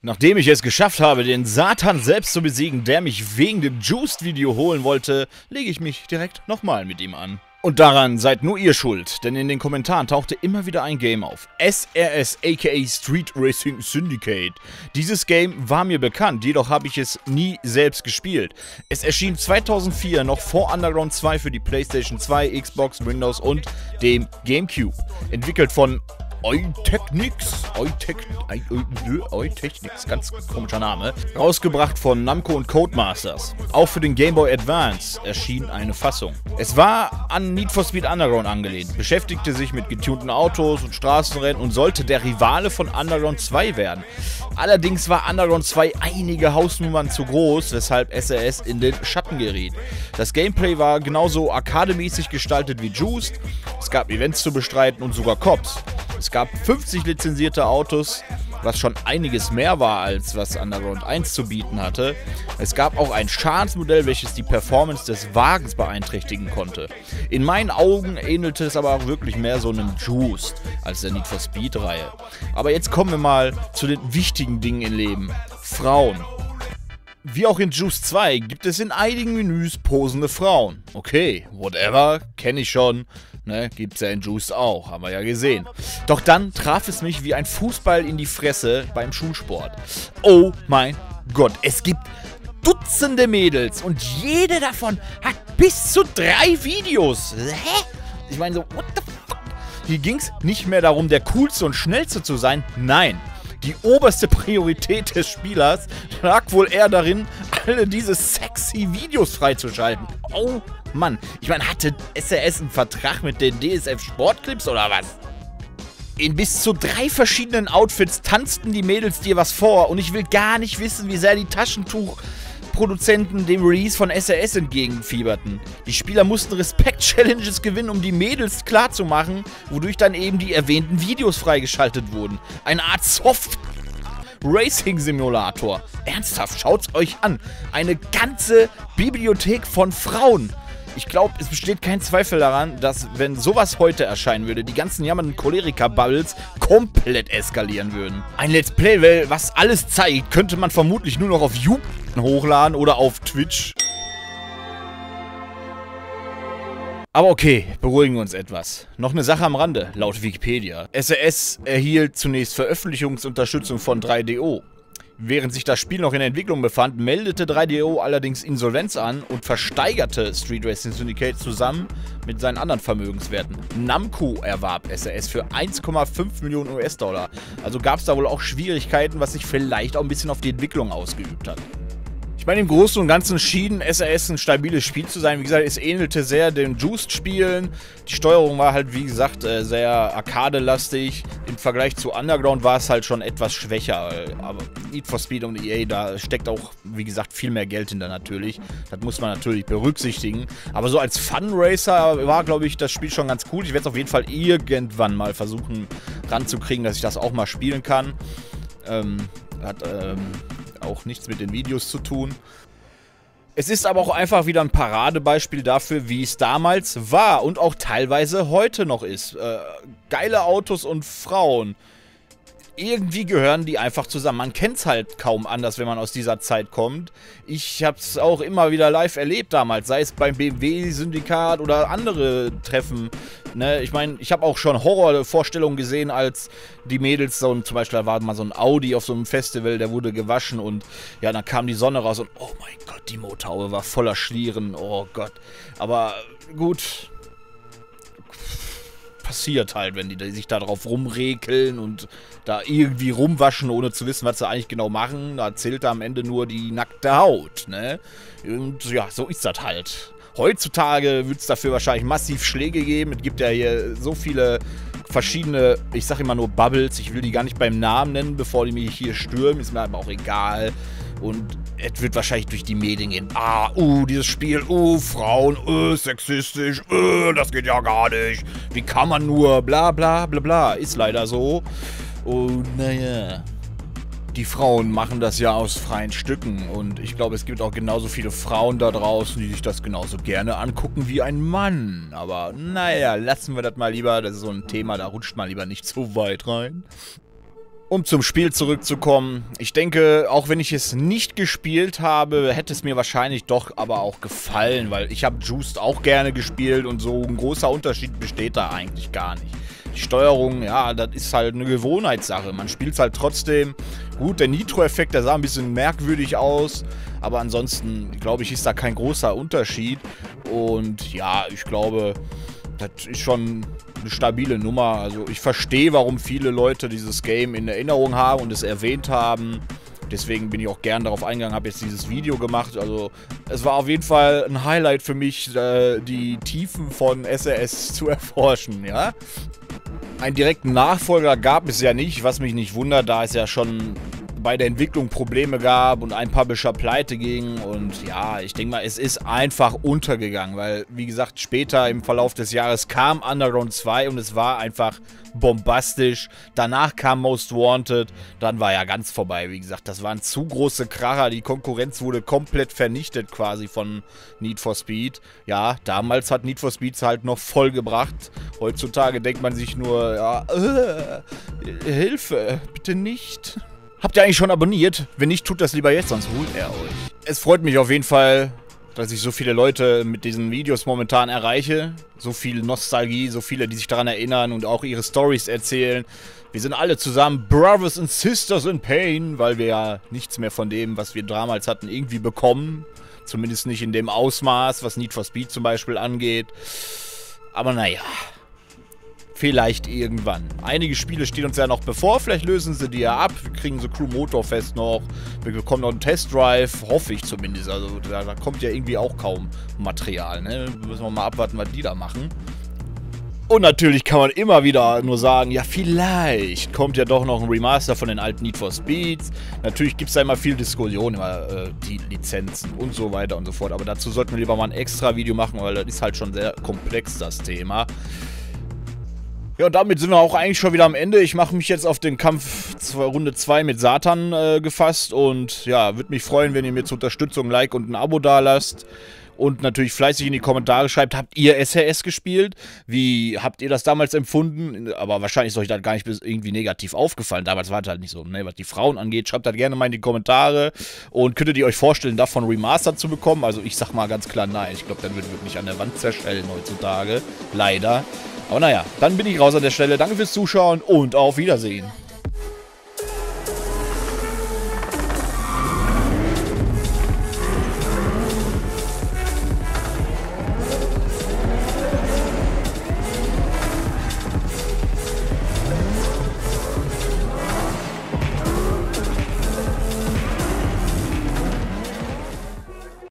Nachdem ich es geschafft habe, den Satan selbst zu besiegen, der mich wegen dem Juiced-Video holen wollte, lege ich mich direkt nochmal mit ihm an. Und daran seid nur ihr schuld, denn in den Kommentaren tauchte immer wieder ein Game auf. SRS aka Street Racing Syndicate. Dieses Game war mir bekannt, jedoch habe ich es nie selbst gespielt. Es erschien 2004 noch vor Underground 2 für die PlayStation 2, Xbox, Windows und dem GameCube. Entwickelt von Eutechnix, ganz komischer Name, rausgebracht von Namco und Codemasters. Auch für den Game Boy Advance erschien eine Fassung. Es war an Need for Speed Underground angelehnt, beschäftigte sich mit getunten Autos und Straßenrennen und sollte der Rivale von Underground 2 werden. Allerdings war Underground 2 einige Hausnummern zu groß, weshalb SRS in den Schatten geriet. Das Gameplay war genauso arcademäßig gestaltet wie Juiced, es gab Events zu bestreiten und sogar Cops. Es gab 50 lizenzierte Autos, was schon einiges mehr war, als was Underground 1 zu bieten hatte. Es gab auch ein Schadensmodell, welches die Performance des Wagens beeinträchtigen konnte. In meinen Augen ähnelte es aber auch wirklich mehr so einem Juiced als der Need for Speed Reihe. Aber jetzt kommen wir mal zu den wichtigen Dingen im Leben. Frauen. Wie auch in Juiced 2 gibt es in einigen Menüs posende Frauen. Okay, whatever, kenne ich schon. Ne, gibt's ja in Juiced auch, haben wir ja gesehen. Doch dann traf es mich wie ein Fußball in die Fresse beim Schulsport. Oh mein Gott, es gibt Dutzende Mädels und jede davon hat bis zu 3 Videos. Hä? Ich meine so, what the fuck? Hier ging's nicht mehr darum, der coolste und schnellste zu sein. Nein. Die oberste Priorität des Spielers lag wohl eher darin, alle diese sexy Videos freizuschalten. Oh Mann, ich meine, hatte SRS einen Vertrag mit den DSF Sportclips oder was? In bis zu 3 verschiedenen Outfits tanzten die Mädels dir was vor und ich will gar nicht wissen, wie sehr die Taschentuchproduzenten dem Release von SRS entgegenfieberten. Die Spieler mussten Respekt-Challenges gewinnen, um die Mädels klarzumachen, wodurch dann eben die erwähnten Videos freigeschaltet wurden. Eine Art Soft-Racing-Simulator. Ernsthaft, schaut's euch an. Eine ganze Bibliothek von Frauen. Ich glaube, es besteht kein Zweifel daran, dass, wenn sowas heute erscheinen würde, die ganzen jammernden Choleriker-Bubbles komplett eskalieren würden. Ein Let's Play, was alles zeigt, könnte man vermutlich nur noch auf YouTube hochladen oder auf Twitch. Aber okay, beruhigen wir uns etwas. Noch eine Sache am Rande, laut Wikipedia. SRS erhielt zunächst Veröffentlichungsunterstützung von 3DO. Während sich das Spiel noch in der Entwicklung befand, meldete 3DO allerdings Insolvenz an und versteigerte Street Racing Syndicate zusammen mit seinen anderen Vermögenswerten. Namco erwarb SRS für 1,5 Millionen US-Dollar. Also gab es da wohl auch Schwierigkeiten, was sich vielleicht auch ein bisschen auf die Entwicklung ausgeübt hat. Ich meine, im Großen und Ganzen schien SRS ein stabiles Spiel zu sein. Wie gesagt, es ähnelte sehr den Juiced-Spielen. Die Steuerung war halt, wie gesagt, sehr arcade-lastig. Im Vergleich zu Underground war es halt schon etwas schwächer. Aber Need for Speed und EA, da steckt auch, wie gesagt, viel mehr Geld hinter natürlich. Das muss man natürlich berücksichtigen. Aber so als Fun-Racer war, glaube ich, das Spiel schon ganz cool. Ich werde es auf jeden Fall irgendwann mal versuchen ranzukriegen, dass ich das auch mal spielen kann. Hat auch nichts mit den Videos zu tun. Es ist aber auch einfach wieder ein Paradebeispiel dafür, wie es damals war und auch teilweise heute noch ist. Geile Autos und Frauen. Irgendwie gehören die einfach zusammen. Man kennt es halt kaum anders, wenn man aus dieser Zeit kommt. Ich habe es auch immer wieder live erlebt damals, sei es beim BMW-Syndikat oder andere Treffen. Ne? Ich meine, ich habe auch schon Horrorvorstellungen gesehen, als die Mädels, so, zum Beispiel da war mal so ein Audi auf so einem Festival, der wurde gewaschen und ja, dann kam die Sonne raus und oh mein Gott, die Motorhaube war voller Schlieren, oh Gott. Aber gut, passiert halt, wenn die sich da drauf rumrekeln und da irgendwie rumwaschen, ohne zu wissen, was sie eigentlich genau machen. Da zählt da am Ende nur die nackte Haut, ne? Und ja, so ist das halt. Heutzutage wird es dafür wahrscheinlich massiv Schläge geben. Es gibt ja hier so viele verschiedene, ich sag immer nur Bubbles. Ich will die gar nicht beim Namen nennen, bevor die mich hier stürmen. Ist mir aber auch egal. Und es wird wahrscheinlich durch die Medien gehen. Dieses Spiel, Frauen, sexistisch, das geht ja gar nicht. Wie kann man nur, bla bla bla bla. Ist leider so. Und naja, die Frauen machen das ja aus freien Stücken. Und ich glaube, es gibt auch genauso viele Frauen da draußen, die sich das genauso gerne angucken wie ein Mann. Aber naja, lassen wir das mal lieber. Das ist so ein Thema, da rutscht man lieber nicht so weit rein. Um zum Spiel zurückzukommen, ich denke, auch wenn ich es nicht gespielt habe, hätte es mir wahrscheinlich doch aber auch gefallen, weil ich habe Juiced auch gerne gespielt und so ein großer Unterschied besteht da eigentlich gar nicht. Die Steuerung, ja, das ist halt eine Gewohnheitssache. Man spielt es halt trotzdem. Gut, der Nitro-Effekt, der sah ein bisschen merkwürdig aus, aber ansonsten, glaube ich, ist da kein großer Unterschied. Und ja, ich glaube, das ist schon eine stabile Nummer. Also ich verstehe, warum viele Leute dieses Game in Erinnerung haben und es erwähnt haben. Deswegen bin ich auch gern darauf eingegangen, habe jetzt dieses Video gemacht. Also es war auf jeden Fall ein Highlight für mich, die Tiefen von SRS zu erforschen, ja. Einen direkten Nachfolger gab es ja nicht, was mich nicht wundert, da es ja schon bei der Entwicklung Probleme gab und ein Publisher pleite ging. Und ja, ich denke mal, es ist einfach untergegangen, weil, wie gesagt, später im Verlauf des Jahres kam Underground 2 und es war einfach bombastisch. Danach kam Most Wanted, dann war ja ganz vorbei, wie gesagt. Das waren zu große Kracher, die Konkurrenz wurde komplett vernichtet quasi von Need for Speed. Ja, damals hat Need for Speed es halt noch voll gebracht. Heutzutage denkt man sich nur, ja, Hilfe, bitte nicht. Habt ihr eigentlich schon abonniert? Wenn nicht, tut das lieber jetzt, sonst holt er euch. Es freut mich auf jeden Fall, dass ich so viele Leute mit diesen Videos momentan erreiche. So viel Nostalgie, so viele, die sich daran erinnern und auch ihre Storys erzählen. Wir sind alle zusammen Brothers and Sisters in Pain, weil wir ja nichts mehr von dem, was wir damals hatten, irgendwie bekommen. Zumindest nicht in dem Ausmaß, was Need for Speed zum Beispiel angeht. Aber naja. Vielleicht irgendwann. Einige Spiele stehen uns ja noch bevor, vielleicht lösen sie die ja ab. Wir kriegen so Crew Motorfest noch. Wir bekommen noch einen Test Drive, hoffe ich zumindest. Also da kommt ja irgendwie auch kaum Material, ne? Müssen wir mal abwarten, was die da machen. Und natürlich kann man immer wieder nur sagen, ja vielleicht kommt ja doch noch ein Remaster von den alten Need for Speeds. Natürlich gibt es da immer viel Diskussion über die Lizenzen und so weiter und so fort. Aber dazu sollten wir lieber mal ein extra Video machen, weil das ist halt schon sehr komplex, das Thema. Ja, und damit sind wir auch eigentlich schon wieder am Ende. Ich mache mich jetzt auf den Kampf Runde 2 mit Satan gefasst. Und ja, würde mich freuen, wenn ihr mir zur Unterstützung ein Like und ein Abo dalasst. Und natürlich fleißig in die Kommentare schreibt, habt ihr SRS gespielt? Wie habt ihr das damals empfunden? Aber wahrscheinlich ist euch das gar nicht irgendwie negativ aufgefallen. Damals war das halt nicht so, ne? Was die Frauen angeht. Schreibt das gerne mal in die Kommentare. Und könntet ihr euch vorstellen, davon Remastered zu bekommen? Also ich sag mal ganz klar nein. Ich glaube, dann wird mich an der Wand zerschellen heutzutage. Leider. Aber naja, dann bin ich raus an der Stelle. Danke fürs Zuschauen und auf Wiedersehen.